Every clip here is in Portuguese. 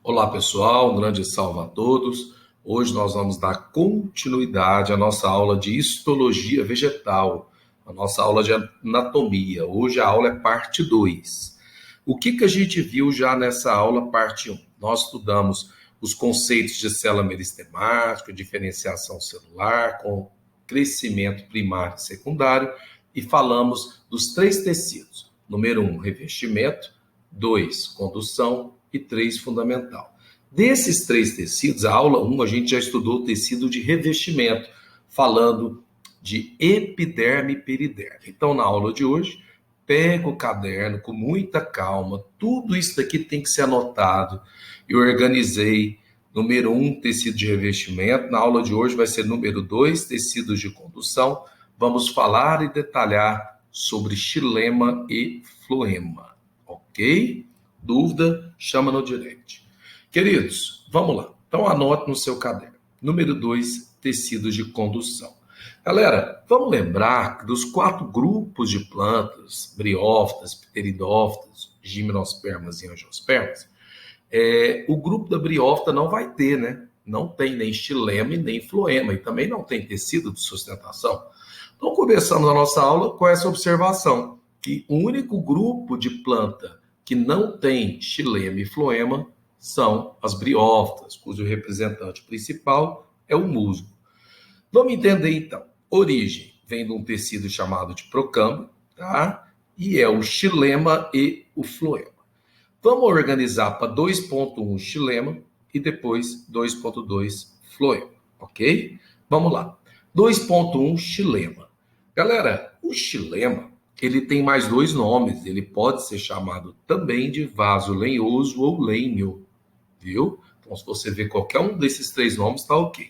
Olá pessoal, um grande salve a todos. Hoje nós vamos dar continuidade à nossa aula de histologia vegetal, a nossa aula de anatomia. Hoje a aula é parte 2. O que a gente viu já nessa aula, parte 1? Nós estudamos os conceitos de célula meristemática, diferenciação celular, com crescimento primário e secundário, e falamos dos 3 tecidos. Número 1, revestimento. 2, condução. E 3, fundamental. Desses 3 tecidos, a aula 1, a gente já estudou o tecido de revestimento, falando de epiderme e periderme. Então, na aula de hoje, pega o caderno com muita calma, tudo isso daqui tem que ser anotado. Eu organizei número 1, tecido de revestimento. Na aula de hoje vai ser número 2, tecidos de condução. Vamos falar e detalhar sobre xilema e floema, ok? Dúvida, chama no direct. Queridos, vamos lá. Então anote no seu caderno. Número 2, tecidos de condução. Galera, vamos lembrar dos 4 grupos de plantas, briófitas, pteridófitas, gimnospermas e angiospermas. O grupo da briófita não vai ter, né? Não tem nem xilema e nem floema, e também não tem tecido de sustentação. Então começamos a nossa aula com essa observação, que o único grupo de planta que não tem xilema e floema são as briófitas, cujo representante principal é o musgo. Vamos entender então. Origem vem de um tecido chamado de procâmbio, tá? E é o xilema e o floema. Vamos organizar para 2.1 xilema e depois 2.2 floema, ok? Vamos lá. 2.1 xilema. Galera, o xilema ele tem mais 2 nomes, ele pode ser chamado também de vaso lenhoso ou lenho, viu? Então, se você ver qualquer um desses 3 nomes, tá ok.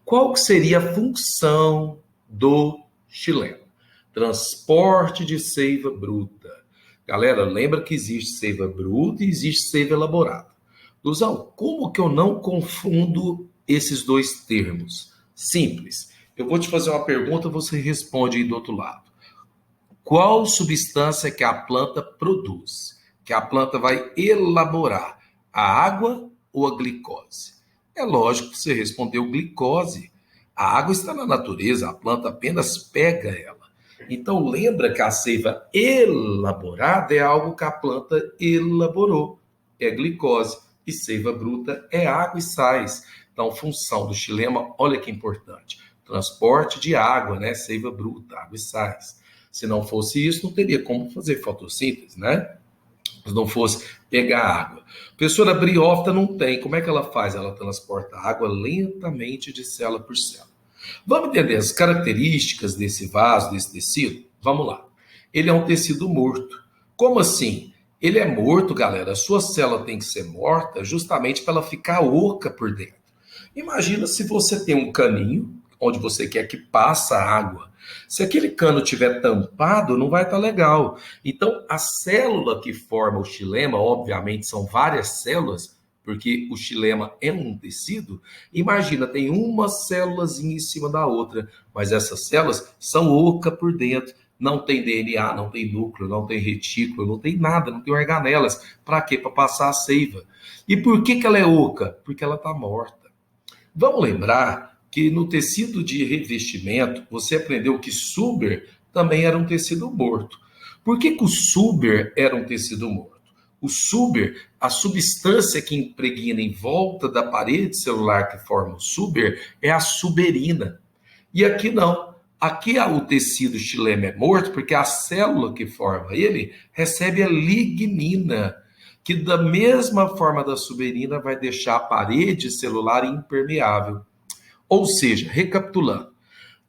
Qual que seria a função do xilema? Transporte de seiva bruta. Galera, lembra que existe seiva bruta e existe seiva elaborada. Luzão, como que eu não confundo esses 2 termos? Simples. Eu vou te fazer uma pergunta, você responde aí do outro lado. Qual substância que a planta produz? Que a planta vai elaborar? A água ou a glicose? É lógico que você respondeu glicose. A água está na natureza, a planta apenas pega ela. Então lembra que a seiva elaborada é algo que a planta elaborou. É glicose. E seiva bruta é água e sais. Então, função do xilema, olha que importante. Transporte de água, né? Seiva bruta, água e sais. Se não fosse isso, não teria como fazer fotossíntese, né? Se não fosse pegar água. A pessoa briófita não tem. Como é que ela faz? Ela transporta água lentamente de célula por célula. Vamos entender as características desse vaso, desse tecido? Vamos lá. Ele é um tecido morto. Como assim? Ele é morto, galera. A sua célula tem que ser morta justamente para ela ficar oca por dentro. Imagina se você tem um caninho onde você quer que passa água. Se aquele cano estiver tampado, não vai estar legal. Então, a célula que forma o xilema, obviamente, são várias células, porque o xilema é um tecido. Imagina, tem uma célulazinha em cima da outra, mas essas células são oca por dentro. Não tem DNA, não tem núcleo, não tem retículo, não tem nada, não tem organelas. Para quê? Para passar a seiva. E por que ela é oca? Porque ela está morta. Vamos lembrar que no tecido de revestimento, você aprendeu que Suber também era um tecido morto. Por que o Suber era um tecido morto? O Suber, a substância que impregna em volta da parede celular que forma o Suber, é a suberina. E aqui não. Aqui o tecido xilema é morto porque a célula que forma ele recebe a lignina, que da mesma forma da suberina vai deixar a parede celular impermeável. Ou seja, recapitulando,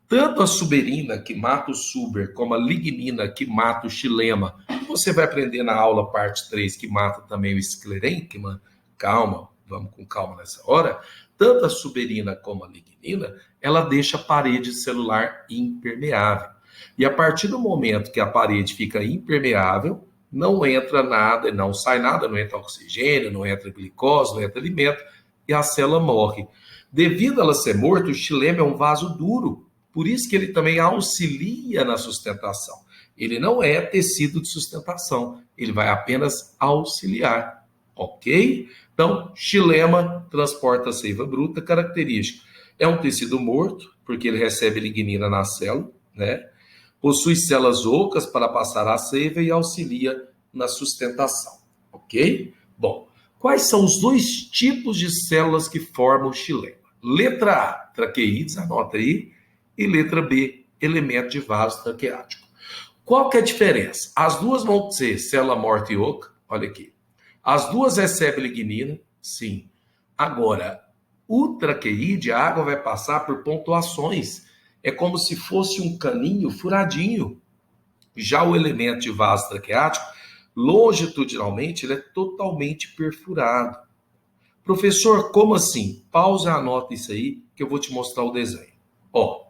tanto a suberina que mata o suber, como a lignina que mata o xilema, que você vai aprender na aula parte 3, que mata também o esclerênquima, calma, vamos com calma nessa hora, tanto a suberina como a lignina, ela deixa a parede celular impermeável. E a partir do momento que a parede fica impermeável, não entra nada, não sai nada, não entra oxigênio, não entra glicose, não entra alimento, e a célula morre. Devido a ela ser morta, o xilema é um vaso duro, por isso que ele também auxilia na sustentação. Ele não é tecido de sustentação, ele vai apenas auxiliar, ok? Então, xilema transporta a seiva bruta, característica. É um tecido morto, porque ele recebe lignina na célula, né? Possui células ocas para passar a seiva e auxilia na sustentação, ok? Bom, quais são os dois tipos de células que formam o xilema? Letra A, traqueídes, anota aí, e letra B, elemento de vaso traqueático. Qual que é a diferença? As duas vão ser célula morta e oca, olha aqui. As duas recebem lignina, sim. Agora, o traqueíde, a água vai passar por pontuações. É como se fosse um caninho furadinho. Já o elemento de vaso traqueático, longitudinalmente, ele é totalmente perfurado. Professor, como assim? Pausa e anota isso aí, que eu vou te mostrar o desenho. Ó,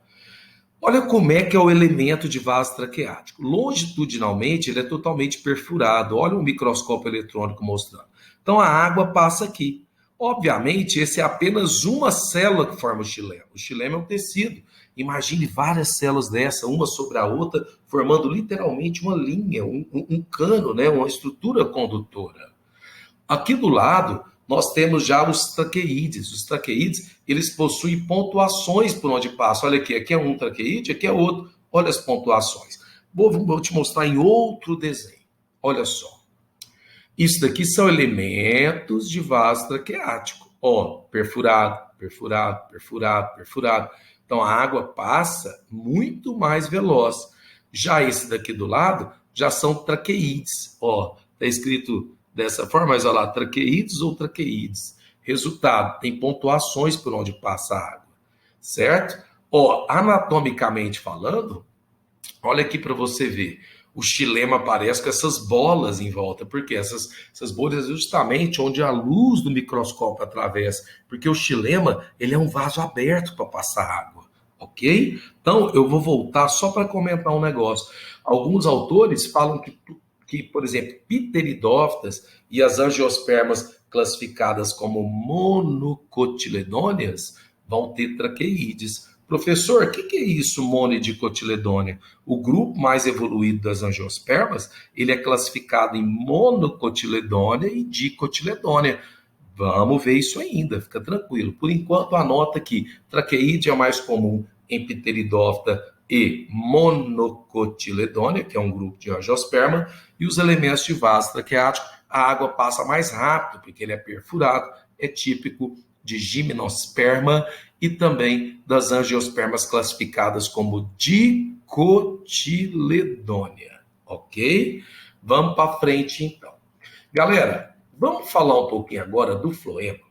olha como é que é o elemento de vaso traqueático. Longitudinalmente, ele é totalmente perfurado. Olha o microscópio eletrônico mostrando. Então, a água passa aqui. Obviamente, esse é apenas uma célula que forma o xilema. O xilema é um tecido. Imagine várias células dessa, uma sobre a outra, formando literalmente uma linha, um cano, né? Uma estrutura condutora. Aqui do lado, nós temos já os traqueídeos. Os traqueídeos, eles possuem pontuações por onde passam. Olha aqui é um traqueídeo, aqui é outro. Olha as pontuações. Vou te mostrar em outro desenho. Olha só. Isso daqui são elementos de vaso traqueático. Ó, perfurado, perfurado, perfurado, perfurado. Então a água passa muito mais veloz. Já esse daqui do lado, já são traqueídeos. Ó, tá escrito dessa forma, mas olha lá, traqueídeos ou traqueídeos. Resultado, tem pontuações por onde passa a água, certo? Ó, anatomicamente falando, olha aqui para você ver. O xilema aparece com essas bolas em volta, porque essas bolhas justamente onde a luz do microscópio atravessa, porque o xilema ele é um vaso aberto para passar água, ok? Então eu vou voltar só para comentar um negócio. Alguns autores falam que, por exemplo, pteridófitas e as angiospermas classificadas como monocotiledôneas vão ter traqueídeos. Professor, o que é isso, monodicotiledônia? O grupo mais evoluído das angiospermas, ele é classificado em monocotiledônia e dicotiledônia. Vamos ver isso ainda, fica tranquilo. Por enquanto, anota que traqueíde é o mais comum em pteridófita e monocotiledônia, que é um grupo de angiosperma, e os elementos de vaso traqueático, a água passa mais rápido, porque ele é perfurado, é típico de gimnosperma e também das angiospermas classificadas como dicotiledônia, ok? Vamos para frente, então. Galera, vamos falar um pouquinho agora do floema.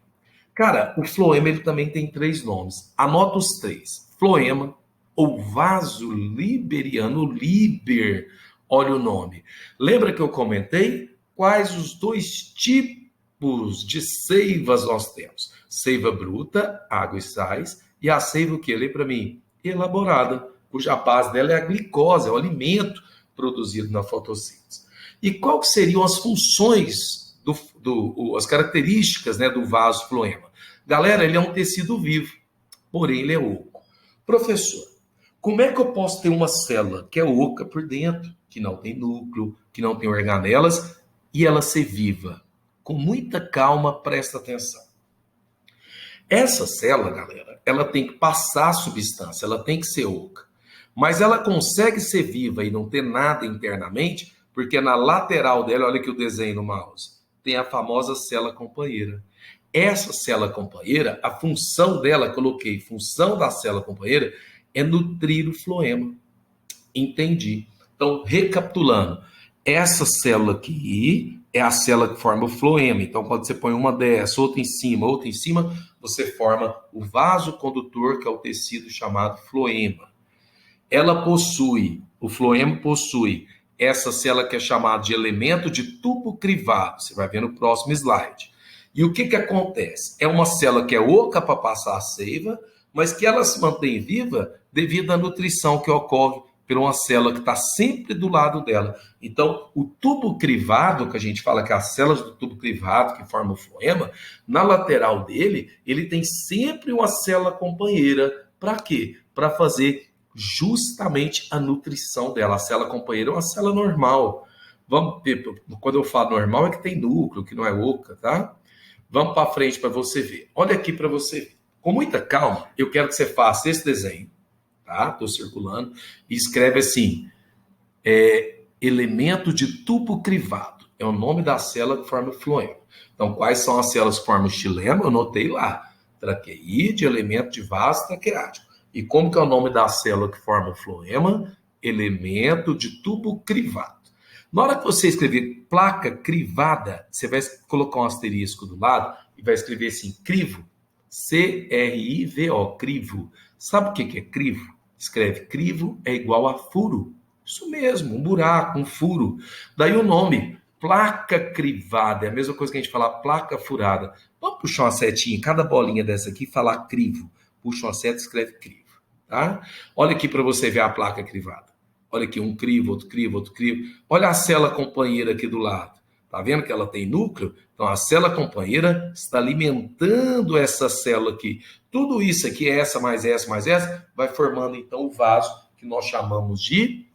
Cara, o floema ele também tem 3 nomes. Anota os 3. Floema ou vaso liberiano, liber, olha o nome. Lembra que eu comentei quais os 2 tipos de seivas nós temos? Seiva bruta, água e sais, e a seiva o que? Lê para mim. Elaborada, cuja base dela é a glicose, é o alimento produzido na fotossíntese. E qual que seriam as funções, as características, né, do vaso floema? Galera, ele é um tecido vivo, porém ele é oco. Professor, como é que eu posso ter uma célula que é oca por dentro, que não tem núcleo, que não tem organelas, e ela ser viva? Com muita calma, presta atenção. Essa célula, galera, ela tem que passar a substância, ela tem que ser oca. Mas ela consegue ser viva e não ter nada internamente, porque na lateral dela, olha aqui o desenho no mouse, tem a famosa célula companheira. Essa célula companheira, a função dela, coloquei, função da célula companheira, é nutrir o floema. Entendi. Então, recapitulando, essa célula aqui é a célula que forma o floema. Então, quando você põe uma dessa, outra em cima, você forma o vaso condutor, que é o tecido chamado floema. O floema possui essa célula que é chamada de elemento de tubo crivado. Você vai ver no próximo slide. E o que acontece? É uma célula que é oca para passar a seiva, mas que ela se mantém viva devido à nutrição que ocorre por uma célula que está sempre do lado dela. Então, o tubo crivado, que a gente fala que é as células do tubo crivado que formam o floema, na lateral dele, ele tem sempre uma célula companheira. Para quê? Para fazer justamente a nutrição dela. A célula companheira é uma célula normal. Quando eu falo normal, é que tem núcleo, que não é oca, tá? Vamos para frente para você ver. Olha aqui para você ver. Com muita calma, eu quero que você faça esse desenho, tá? Estou circulando. E escreve assim, elemento de tubo crivado. É o nome da célula que forma o floema. Então, quais são as células que formam o xilema? Eu notei lá. Traqueídeo, elemento de vaso traqueático. E como que é o nome da célula que forma o floema? Elemento de tubo crivado. Na hora que você escrever placa crivada, você vai colocar um asterisco do lado e vai escrever assim, crivo. C-R-I-V-O, crivo. Sabe o que é crivo? Escreve crivo é igual a furo. Isso mesmo, um buraco, um furo. Daí o nome, placa crivada, é a mesma coisa que a gente falar placa furada. Vamos puxar uma setinha, cada bolinha dessa aqui, falar crivo. Puxa uma seta e escreve crivo, tá? Olha aqui para você ver a placa crivada. Olha aqui, um crivo, outro crivo, outro crivo. Olha a célula companheira aqui do lado. Tá vendo que ela tem núcleo? Então, a célula companheira está alimentando essa célula aqui. Tudo isso aqui, essa mais essa mais essa, vai formando, então, o vaso que nós chamamos de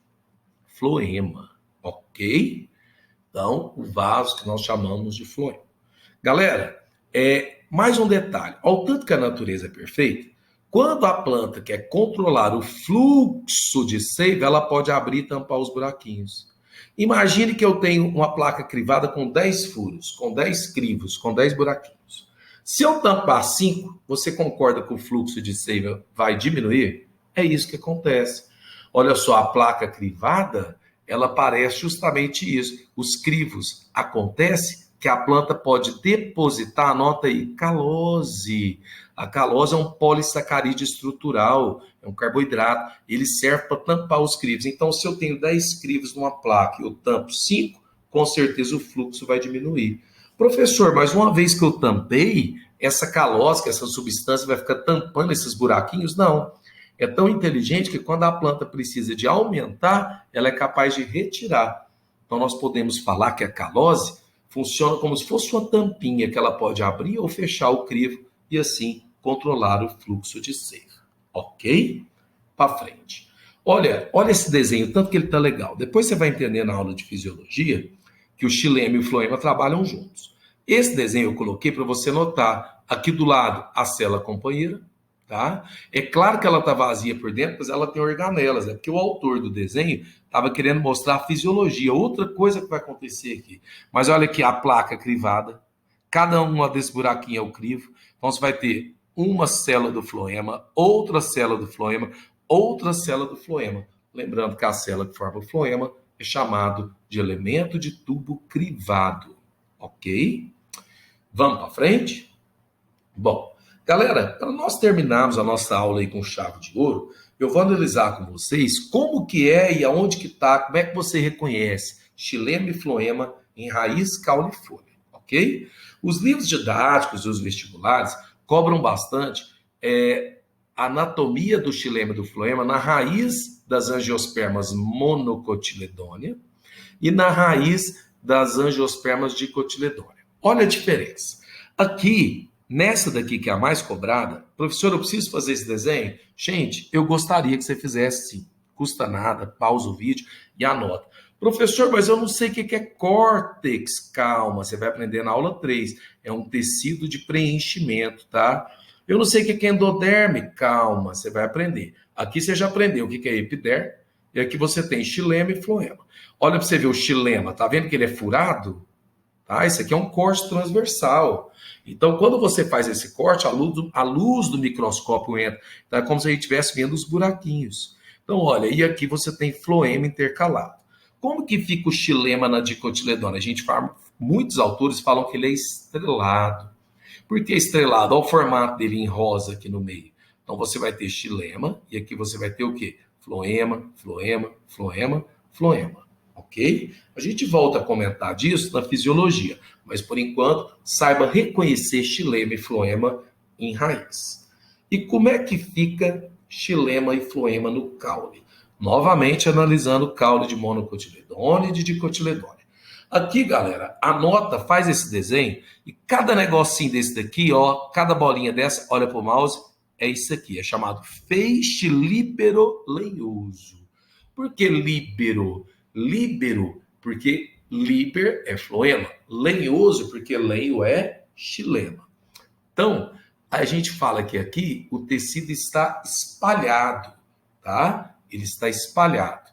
floema, ok? Então, o vaso que nós chamamos de floema. Galera, mais um detalhe. Ao tanto que a natureza é perfeita, quando a planta quer controlar o fluxo de seiva, ela pode abrir e tampar os buraquinhos. Imagine que eu tenho uma placa crivada com 10 furos, com 10 crivos, com 10 buraquinhos. Se eu tampar 5, você concorda que o fluxo de seiva vai diminuir? É isso que acontece. Olha só, a placa crivada, ela parece justamente isso. Os crivos acontece que a planta pode depositar, anota aí, calose. A calose é um polissacarídeo estrutural, é um carboidrato. Ele serve para tampar os crivos. Então, se eu tenho 10 crivos numa placa e eu tampo 5, com certeza o fluxo vai diminuir. Professor, mas uma vez que eu tampei, essa calose, essa substância vai ficar tampando esses buraquinhos? Não. É tão inteligente que quando a planta precisa de aumentar, ela é capaz de retirar. Então, nós podemos falar que a calose funciona como se fosse uma tampinha que ela pode abrir ou fechar o crivo e assim controlar o fluxo de seiva. Ok? Para frente. Olha esse desenho, tanto que ele tá legal. Depois você vai entender na aula de fisiologia que o xilema e o floema trabalham juntos. Esse desenho eu coloquei para você notar. Aqui do lado, a célula companheira. Tá? É claro que ela está vazia por dentro, mas ela tem organelas. É porque o autor do desenho estava querendo mostrar a fisiologia. Outra coisa que vai acontecer aqui. Mas olha aqui a placa crivada. Cada uma desse buraquinho é o crivo. Então você vai ter uma célula do floema, outra célula do floema, outra célula do floema. Lembrando que a célula que forma o floema é chamado de elemento de tubo crivado. Ok? Vamos para frente? Bom, galera, para nós terminarmos a nossa aula aí com chave de ouro, eu vou analisar com vocês como que é e aonde que está, como é que você reconhece xilema e floema em raiz, caule e folha, ok? Os livros didáticos e os vestibulares cobram bastante a anatomia do xilema e do floema na raiz das angiospermas monocotiledônea e na raiz das angiospermas dicotiledônea. Olha a diferença. Aqui, nessa daqui que é a mais cobrada, professor, eu preciso fazer esse desenho? Gente, eu gostaria que você fizesse sim. Custa nada, pausa o vídeo e anota. Professor, mas eu não sei o que é córtex. Calma, você vai aprender na aula 3. É um tecido de preenchimento, tá? Eu não sei o que é endoderme. Calma, você vai aprender. Aqui você já aprendeu o que é epiderme. E aqui você tem xilema e floema. Olha para você ver o xilema, tá vendo que ele é furado? Tá? Isso aqui é um corte transversal. Então, quando você faz esse corte, a luz do microscópio entra. Então, é como se a gente estivesse vendo os buraquinhos. Então, olha, e aqui você tem floema intercalado. Como que fica o xilema na dicotiledônia? Muitos autores falam que ele é estrelado. Por que estrelado? Olha o formato dele em rosa aqui no meio. Então, você vai ter xilema e aqui você vai ter o quê? Floema, floema, floema, floema. Ok? A gente volta a comentar disso na fisiologia, mas por enquanto, saiba reconhecer xilema e floema em raiz. E como é que fica xilema e floema no caule? Novamente analisando o caule de monocotiledônia e de dicotiledônia. Aqui, galera, anota, faz esse desenho e cada negocinho desse daqui, ó, cada bolinha dessa, olha pro mouse, é isso aqui, é chamado feixe líbero-lenhoso. Por que líbero? Líbero, porque liber é floema. Lenhoso, porque lenho é xilema. Então, a gente fala que aqui o tecido está espalhado, tá? Ele está espalhado.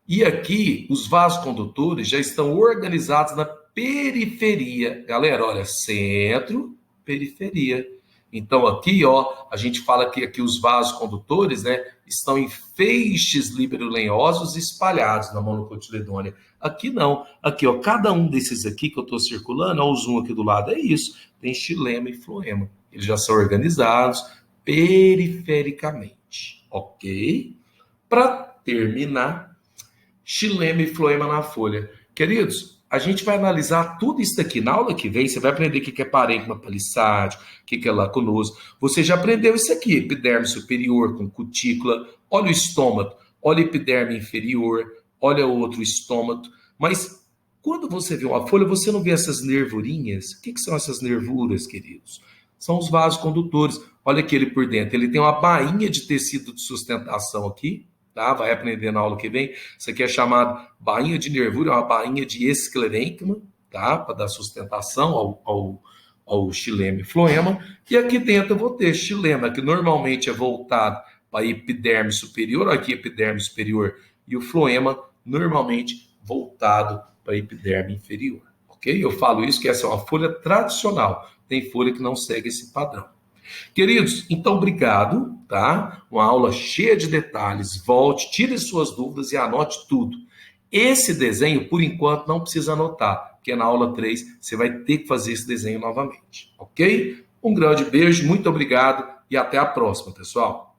E aqui os vasos condutores já estão organizados na periferia. Galera, olha, centro, periferia. Então aqui, ó, a gente fala que aqui os vasos condutores, né, estão em feixes liberolenhosos espalhados na monocotiledônia. Aqui não. Aqui, ó, cada um desses aqui que eu estou circulando, ó, o zoom aqui do lado é isso. Tem xilema e floema. Eles já são organizados perifericamente, ok? Para terminar, xilema e floema na folha. Queridos, a gente vai analisar tudo isso daqui. Na aula que vem, você vai aprender o que é parênquima palissádio, o que é lacunoso. Você já aprendeu isso aqui, epiderme superior com cutícula. Olha o estômago, olha a epiderme inferior, olha o outro estômago. Mas quando você vê uma folha, você não vê essas nervurinhas? O que são essas nervuras, queridos? São os vasos condutores. Olha aqui ele por dentro. Ele tem uma bainha de tecido de sustentação aqui, tá? Vai aprender na aula que vem. Isso aqui é chamado bainha de nervura, é uma bainha de esclerênquima, tá? Para dar sustentação ao xilema e floema. E aqui dentro eu vou ter xilema, que normalmente é voltado para a epiderme superior, aqui epiderme superior, e o floema normalmente voltado para a epiderme inferior, ok? Eu falo isso que essa é uma folha tradicional. Tem folha que não segue esse padrão. Queridos, então obrigado, tá? Uma aula cheia de detalhes. Volte, tire suas dúvidas e anote tudo. Esse desenho, por enquanto, não precisa anotar, porque na aula 3 você vai ter que fazer esse desenho novamente, ok? Um grande beijo, muito obrigado e até a próxima, pessoal.